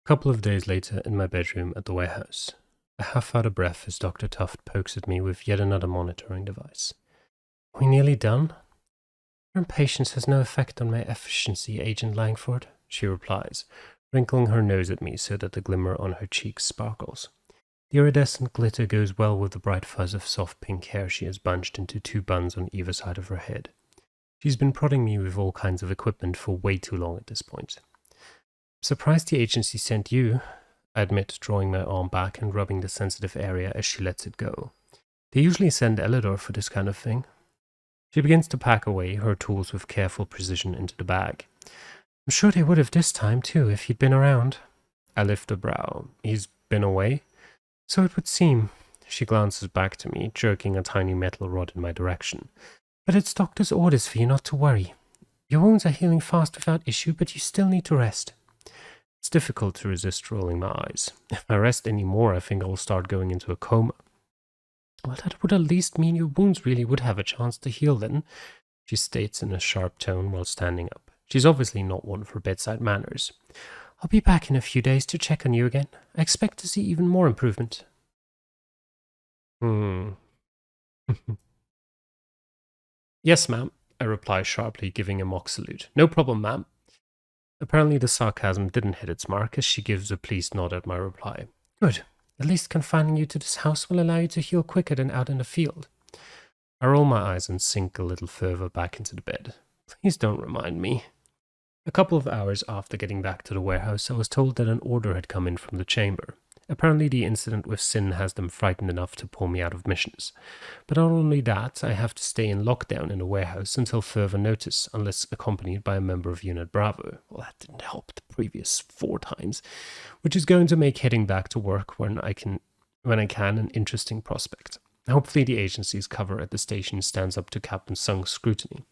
couple of days later, in my bedroom at the warehouse, I half out of breath as Dr. Tuft pokes at me with yet another monitoring device. Are we nearly done? Your impatience has no effect on my efficiency, Agent Langford, she replies, wrinkling her nose at me so that the glimmer on her cheeks sparkles. The iridescent glitter goes well with the bright fuzz of soft pink hair she has bunched into 2 buns on either side of her head. She's been prodding me with all kinds of equipment for way too long at this point. Surprised the agency sent you, I admit, drawing my arm back and rubbing the sensitive area as she lets it go. They usually send Elidor for this kind of thing. She begins to pack away her tools with careful precision into the bag. I'm sure they would have this time, too, if he'd been around. I lift a brow. He's been away? So it would seem. She glances back to me, jerking a tiny metal rod in my direction. But it's doctor's orders for you not to worry. Your wounds are healing fast without issue, but you still need to rest. It's difficult to resist rolling my eyes. If I rest any more, I think I'll start going into a coma. Well, that would at least mean your wounds really would have a chance to heal then, she states in a sharp tone while standing up. She's obviously not one for bedside manners. I'll be back in a few days to check on you again. I expect to see even more improvement. Yes, ma'am, I reply sharply, giving a mock salute. No problem, ma'am. Apparently the sarcasm didn't hit its mark, as she gives a pleased nod at my reply. Good. At least confining you to this house will allow you to heal quicker than out in the field. I roll my eyes and sink a little further back into the bed. Please don't remind me. A couple of hours after getting back to the warehouse, I was told that an order had come in from the chamber. Apparently the incident with Sin has them frightened enough to pull me out of missions. But not only that, I have to stay in lockdown in the warehouse until further notice, unless accompanied by a member of Unit Bravo. Well, that didn't help the previous 4 times, which is going to make heading back to work when I can an interesting prospect. Hopefully the agency's cover at the station stands up to Captain Sung's scrutiny.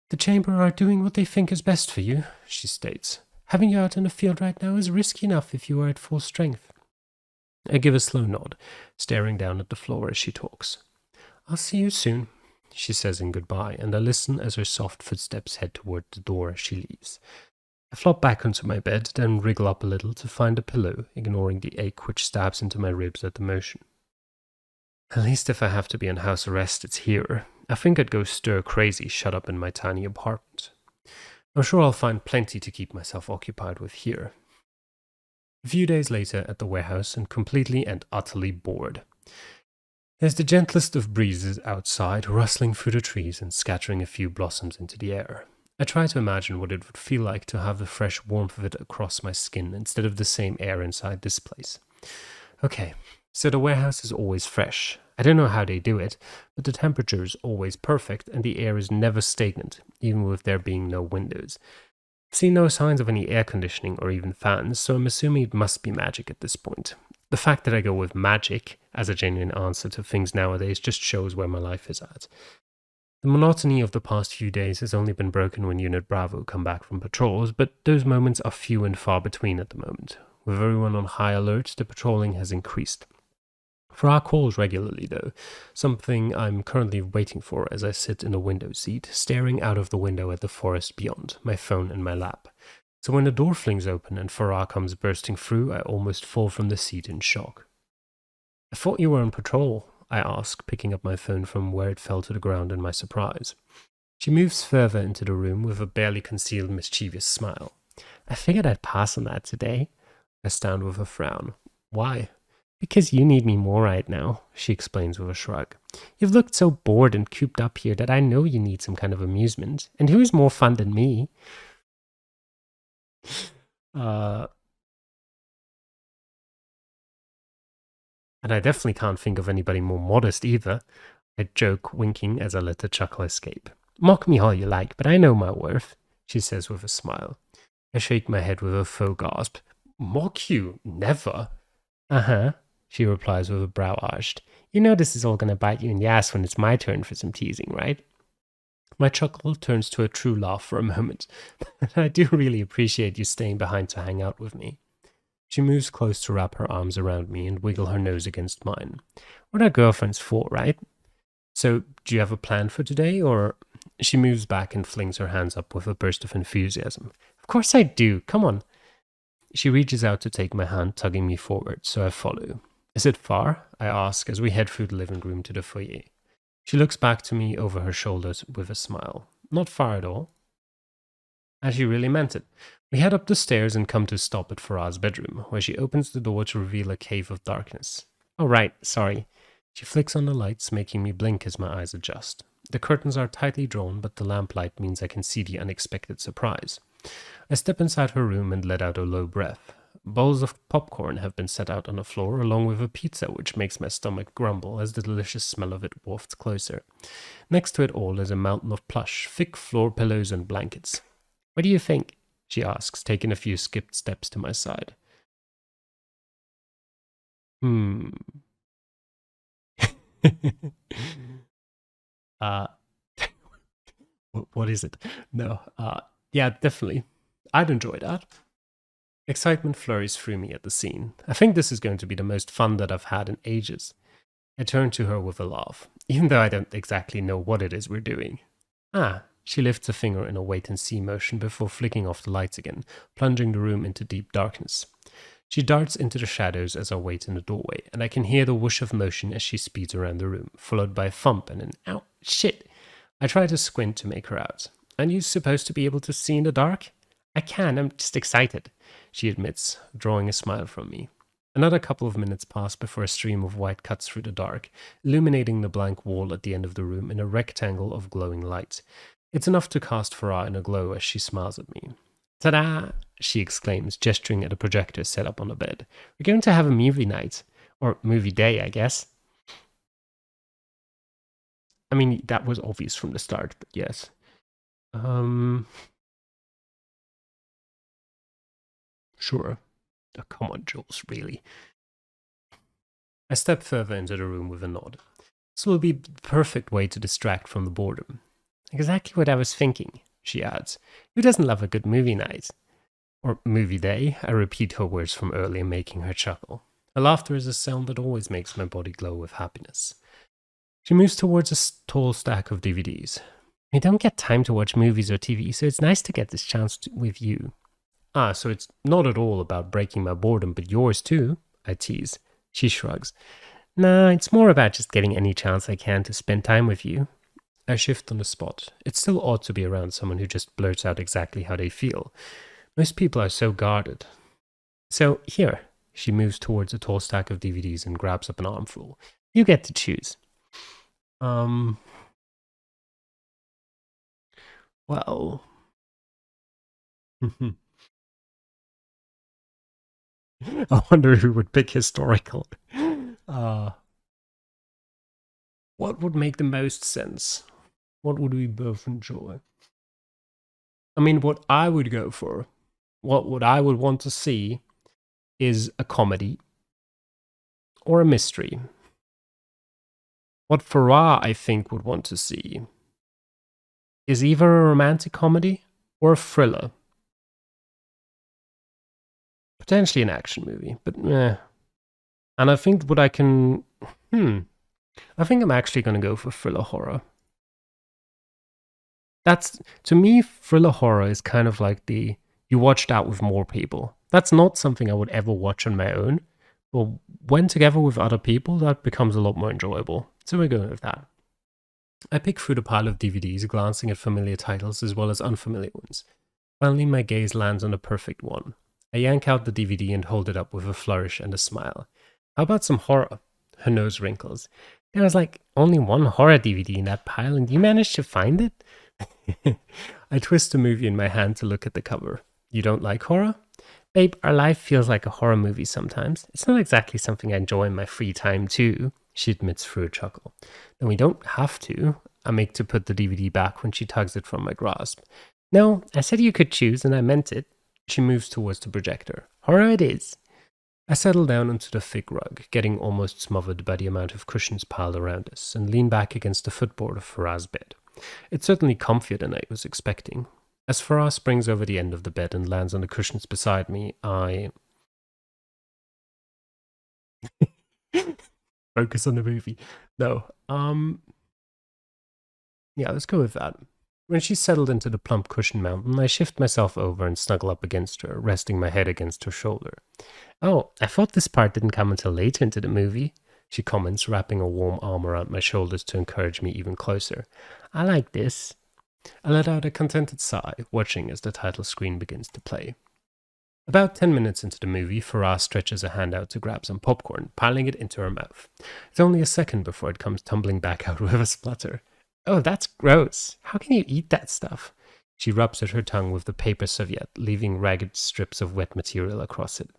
The chamber are doing what they think is best for you, she states. Having you out in the field right now is risky enough if you are at full strength. I give a slow nod, staring down at the floor as she talks. I'll see you soon, she says in goodbye, and I listen as her soft footsteps head toward the door as she leaves. I flop back onto my bed, then wriggle up a little to find a pillow, ignoring the ache which stabs into my ribs at the motion. At least if I have to be on house arrest, it's here. I think I'd go stir crazy shut up in my tiny apartment. I'm sure I'll find plenty to keep myself occupied with here. A few days later at the warehouse, and completely and utterly bored. There's the gentlest of breezes outside, rustling through the trees and scattering a few blossoms into the air. I try to imagine what it would feel like to have the fresh warmth of it across my skin instead of the same air inside this place. Okay, so the warehouse is always fresh. I don't know how they do it, but the temperature is always perfect and the air is never stagnant, even with there being no windows. I've seen no signs of any air conditioning or even fans, so I'm assuming it must be magic at this point. The fact that I go with magic as a genuine answer to things nowadays just shows where my life is at. The monotony of the past few days has only been broken when Unit Bravo come back from patrols, but those moments are few and far between at the moment. With everyone on high alert, the patrolling has increased. For our calls regularly, though, something I'm currently waiting for as I sit in the window seat, staring out of the window at the forest beyond, my phone in my lap. So when the door flings open and Farah comes bursting through, I almost fall from the seat in shock. I thought you were on patrol, I ask, picking up my phone from where it fell to the ground in my surprise. She moves further into the room with a barely concealed mischievous smile. I figured I'd pass on that today. I stand with a frown. Why? Because you need me more right now, she explains with a shrug. You've looked so bored and cooped up here that I know you need some kind of amusement. And who's more fun than me? And I definitely can't think of anybody more modest either. I joke, winking as I let the chuckle escape. Mock me all you like, but I know my worth, she says with a smile. I shake my head with a faux gasp. Mock you? Never. Uh-huh, she replies with a brow arched. You know this is all going to bite you in the ass when it's my turn for some teasing, right? My chuckle turns to a true laugh for a moment. I do really appreciate you staying behind to hang out with me. She moves close to wrap her arms around me and wiggle her nose against mine. What are girlfriends for, right? So, do you have a plan for today, or... She moves back and flings her hands up with a burst of enthusiasm. Of course I do, come on. She reaches out to take my hand, tugging me forward, so I follow. Is it far? I ask as we head through the living room to the foyer. She looks back to me over her shoulders with a smile. Not far at all. And she really meant it. We head up the stairs and come to a stop at Farah's bedroom, where she opens the door to reveal a cave of darkness. Oh, right, sorry. She flicks on the lights, making me blink as my eyes adjust. The curtains are tightly drawn, but the lamplight means I can see the unexpected surprise. I step inside her room and let out a low breath. Bowls of popcorn have been set out on the floor, along with a pizza, which makes my stomach grumble as the delicious smell of it wafts closer. Next to it all is a mountain of plush, thick floor pillows and blankets. What do you think? She asks, taking a few skipped steps to my side. Hmm. uh, what is it? No. Yeah, definitely. I'd enjoy that. Excitement flurries through me at the scene. I think this is going to be the most fun that I've had in ages. I turn to her with a laugh, even though I don't exactly know what it is we're doing. Ah, she lifts a finger in a wait and see motion before flicking off the lights again, plunging the room into deep darkness. She darts into the shadows as I wait in the doorway, and I can hear the whoosh of motion as she speeds around the room, followed by a thump and an ow, shit. I try to squint to make her out. Aren't you supposed to be able to see in the dark? I can, I'm just excited, she admits, drawing a smile from me. Another couple of minutes pass before a stream of white cuts through the dark, illuminating the blank wall at the end of the room in a rectangle of glowing light. It's enough to cast Farah in a glow as she smiles at me. Ta-da! She exclaims, gesturing at a projector set up on the bed. We're going to have a movie night. Or movie day, I guess. I mean, that was obvious from the start, but yes. Sure. Oh, come on, Jules, really. I step further into the room with a nod. This will be the perfect way to distract from the boredom. Exactly what I was thinking, she adds. Who doesn't love a good movie night? Or movie day, I repeat her words from earlier, making her chuckle. Her laughter is a sound that always makes my body glow with happiness. She moves towards a tall stack of DVDs. We don't get time to watch movies or TV, so it's nice to get this chance with you. Ah, so it's not at all about breaking my boredom, but yours too, I tease. She shrugs. Nah, it's more about just getting any chance I can to spend time with you. I shift on the spot. It's still odd to be around someone who just blurts out exactly how they feel. Most people are so guarded. So, here, she moves towards a tall stack of DVDs and grabs up an armful. You get to choose. Well. I wonder who would pick historical. What would make the most sense? What would we both enjoy? I mean, what I would go for, what I would want to see is a comedy or a mystery. What Farah, I think, would want to see is either a romantic comedy or a thriller. Potentially an action movie, but eh. And I think what I can... I think I'm actually going to go for thriller horror. That's, to me, thriller horror is kind of like you watch that with more people. That's not something I would ever watch on my own. But when together with other people, that becomes a lot more enjoyable. So we're going with that. I pick through the pile of DVDs, glancing at familiar titles as well as unfamiliar ones. Finally, my gaze lands on the perfect one. I yank out the DVD and hold it up with a flourish and a smile. How about some horror? Her nose wrinkles. There was like only one horror DVD in that pile, and you managed to find it? I twist the movie in my hand to look at the cover. You don't like horror? Babe, our life feels like a horror movie sometimes. It's not exactly something I enjoy in my free time too, she admits through a chuckle. Then we don't have to. I make to put the DVD back when she tugs it from my grasp. No, I said you could choose and I meant it. She moves towards the projector. Horror it is. I settle down onto the thick rug, getting almost smothered by the amount of cushions piled around us, and lean back against the footboard of Farah's bed. It's certainly comfier than I was expecting. As Farah springs over the end of the bed and lands on the cushions beside me, I focus on the movie. No, yeah, let's go with that. When she settled into the plump cushion mountain, I shift myself over and snuggle up against her, resting my head against her shoulder. Oh, I thought this part didn't come until later into the movie, she comments, wrapping a warm arm around my shoulders to encourage me even closer. I like this. I let out a contented sigh, watching as the title screen begins to play. About 10 minutes into the movie, Farah stretches a hand out to grab some popcorn, piling it into her mouth. It's only a second before it comes tumbling back out with a splutter. Oh, that's gross. How can you eat that stuff? She rubs at her tongue with the paper serviette, leaving ragged strips of wet material across it.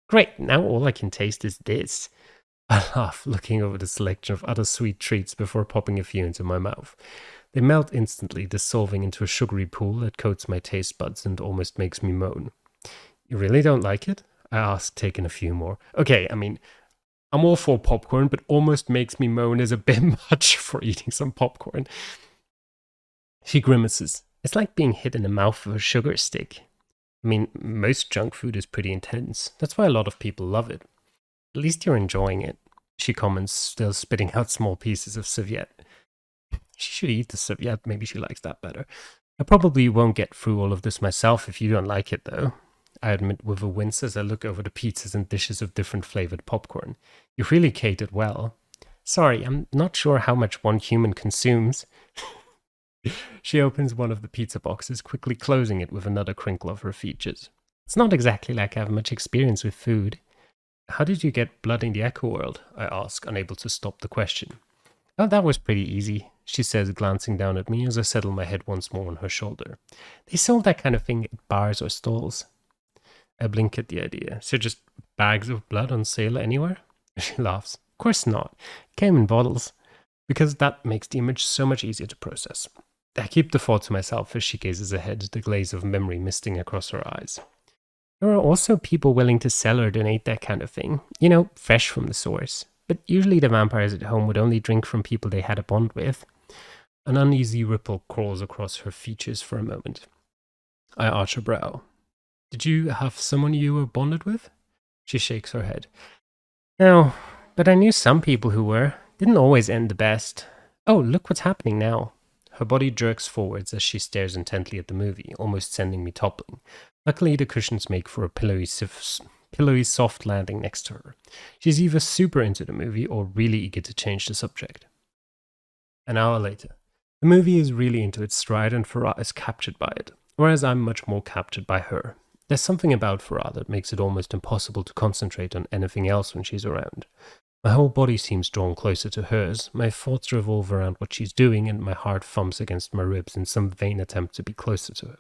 Great, now all I can taste is this. I laugh, looking over the selection of other sweet treats before popping a few into my mouth. They melt instantly, dissolving into a sugary pool that coats my taste buds and almost makes me moan. You really don't like it? I ask, taking a few more. Okay, I mean, I'm all for popcorn, but almost makes me moan is a bit much for eating some popcorn. She grimaces. It's like being hit in the mouth with a sugar stick. I mean, most junk food is pretty intense. That's why a lot of people love it. At least you're enjoying it, she comments, still spitting out small pieces of serviette. She should eat the serviette, maybe she likes that better. I probably won't get through all of this myself if you don't like it, though. I admit with a wince as I look over the pizzas and dishes of different flavored popcorn. You've really catered well. Sorry, I'm not sure how much one human consumes. She opens one of the pizza boxes, quickly closing it with another crinkle of her features. It's not exactly like I have much experience with food. How did you get blood in the Echo World? I ask, unable to stop the question. Oh, that was pretty easy, she says, glancing down at me as I settle my head once more on her shoulder. They sold that kind of thing at bars or stalls. I blink at the idea. So just bags of blood on sale anywhere? She laughs. Of course not. It came in bottles. Because that makes the image so much easier to process. I keep the thought to myself as she gazes ahead, the glaze of memory misting across her eyes. There are also people willing to sell or donate that kind of thing. You know, fresh from the source. But usually the vampires at home would only drink from people they had a bond with. An uneasy ripple crawls across her features for a moment. I arch a brow. Did you have someone you were bonded with? She shakes her head. No, but I knew some people who were. Didn't always end the best. Oh, look what's happening now. Her body jerks forwards as she stares intently at the movie, almost sending me toppling. Luckily, the cushions make for a pillowy, soft landing next to her. She's either super into the movie or really eager to change the subject. An hour later. The movie is really into its stride and Farah is captured by it, whereas I'm much more captured by her. There's something about Farah that makes it almost impossible to concentrate on anything else when she's around. My whole body seems drawn closer to hers, my thoughts revolve around what she's doing, and my heart thumps against my ribs in some vain attempt to be closer to her.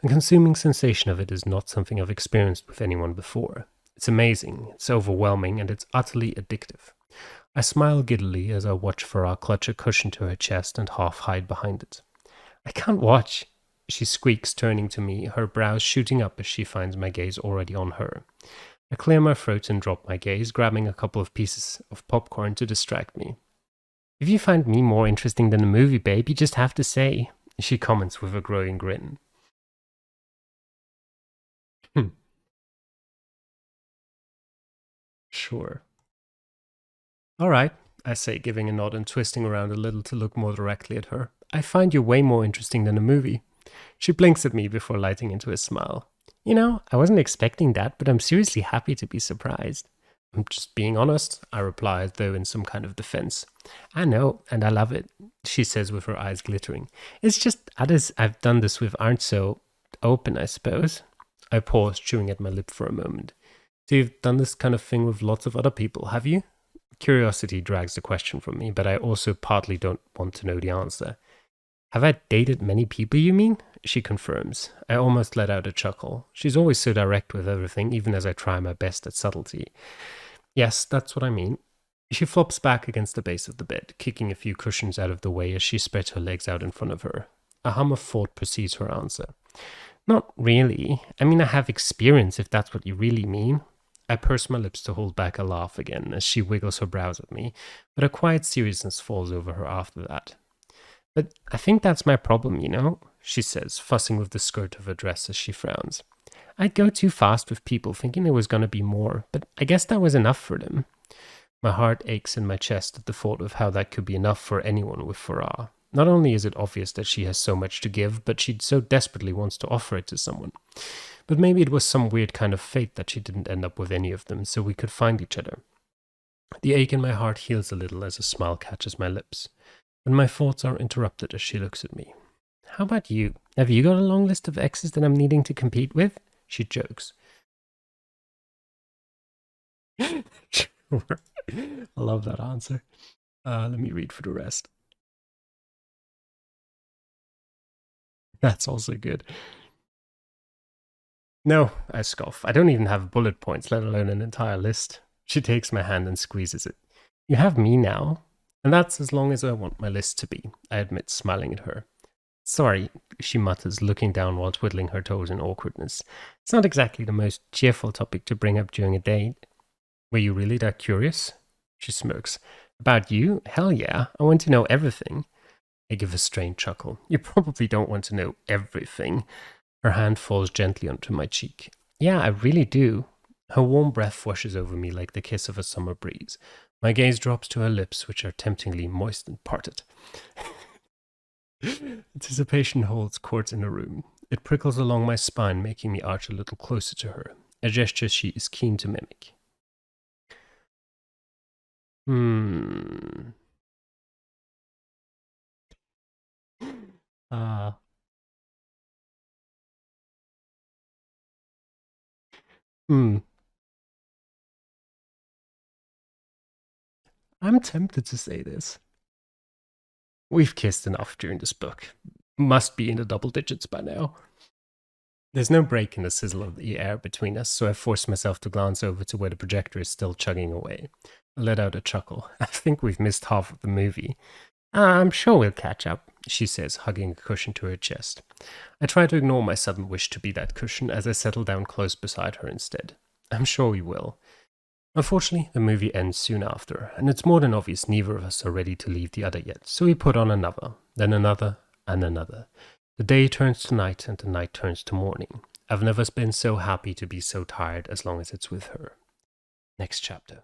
The consuming sensation of it is not something I've experienced with anyone before. It's amazing, it's overwhelming, and it's utterly addictive. I smile giddily as I watch Farah clutch a cushion to her chest and half hide behind it. I can't watch, she squeaks, turning to me, her brows shooting up as she finds my gaze already on her. I clear my throat and drop my gaze, grabbing a couple of pieces of popcorn to distract me. If you find me more interesting than the movie, babe, you just have to say, she comments with a growing grin. Sure. All right, I say, giving a nod and twisting around a little to look more directly at her. I find you way more interesting than the movie. She blinks at me before lighting into a smile. You know, I wasn't expecting that, but I'm seriously happy to be surprised. I'm just being honest, I reply, as though in some kind of defense. I know, and I love it, she says with her eyes glittering. It's just others I've done this with aren't so open, I suppose. I pause, chewing at my lip for a moment. So you've done this kind of thing with lots of other people, have you? Curiosity drags the question from me, but I also partly don't want to know the answer. Have I dated many people, you mean? She confirms. I almost let out a chuckle. She's always so direct with everything, even as I try my best at subtlety. Yes, that's what I mean. She flops back against the base of the bed, kicking a few cushions out of the way as she spreads her legs out in front of her. A hum of thought precedes her answer. Not really. I mean, I have experience, if that's what you really mean. I purse my lips to hold back a laugh again as she wiggles her brows at me, but a quiet seriousness falls over her after that. But I think that's my problem, you know, she says, fussing with the skirt of her dress as she frowns. I'd go too fast with people thinking there was going to be more, but I guess that was enough for them. My heart aches in my chest at the thought of how that could be enough for anyone with Farah. Not only is it obvious that she has so much to give, but she so desperately wants to offer it to someone. But maybe it was some weird kind of fate that she didn't end up with any of them, so we could find each other. The ache in my heart heals a little as a smile catches my lips. But my thoughts are interrupted as she looks at me. How about you? Have you got a long list of exes that I'm needing to compete with? She jokes. Sure. I love that answer. Let me read for the rest. That's also good. No, I scoff. I don't even have bullet points, let alone an entire list. She takes my hand and squeezes it. You have me now. And that's as long as I want my list to be, I admit, smiling at her. Sorry, she mutters, looking down while twiddling her toes in awkwardness. It's not exactly the most cheerful topic to bring up during a date. Were you really that curious? She smirks. About you? Hell yeah, I want to know everything. I give a strained chuckle. You probably don't want to know everything. Her hand falls gently onto my cheek. Yeah, I really do. Her warm breath washes over me like the kiss of a summer breeze. My gaze drops to her lips, which are temptingly moist and parted. Anticipation holds court in the room. It prickles along my spine, making me arch a little closer to her, a gesture she is keen to mimic. Hmm. Ah. Hmm. I'm tempted to say this. We've kissed enough during this book. Must be in the double digits by now. There's no break in the sizzle of the air between us, so I force myself to glance over to where the projector is still chugging away. I let out a chuckle. I think we've missed half of the movie. I'm sure we'll catch up, she says, hugging a cushion to her chest. I try to ignore my sudden wish to be that cushion as I settle down close beside her instead. I'm sure we will. Unfortunately, the movie ends soon after, and it's more than obvious neither of us are ready to leave the other yet, so we put on another, then another, and another. The day turns to night, and the night turns to morning. I've never been so happy to be so tired as long as it's with her. Next chapter.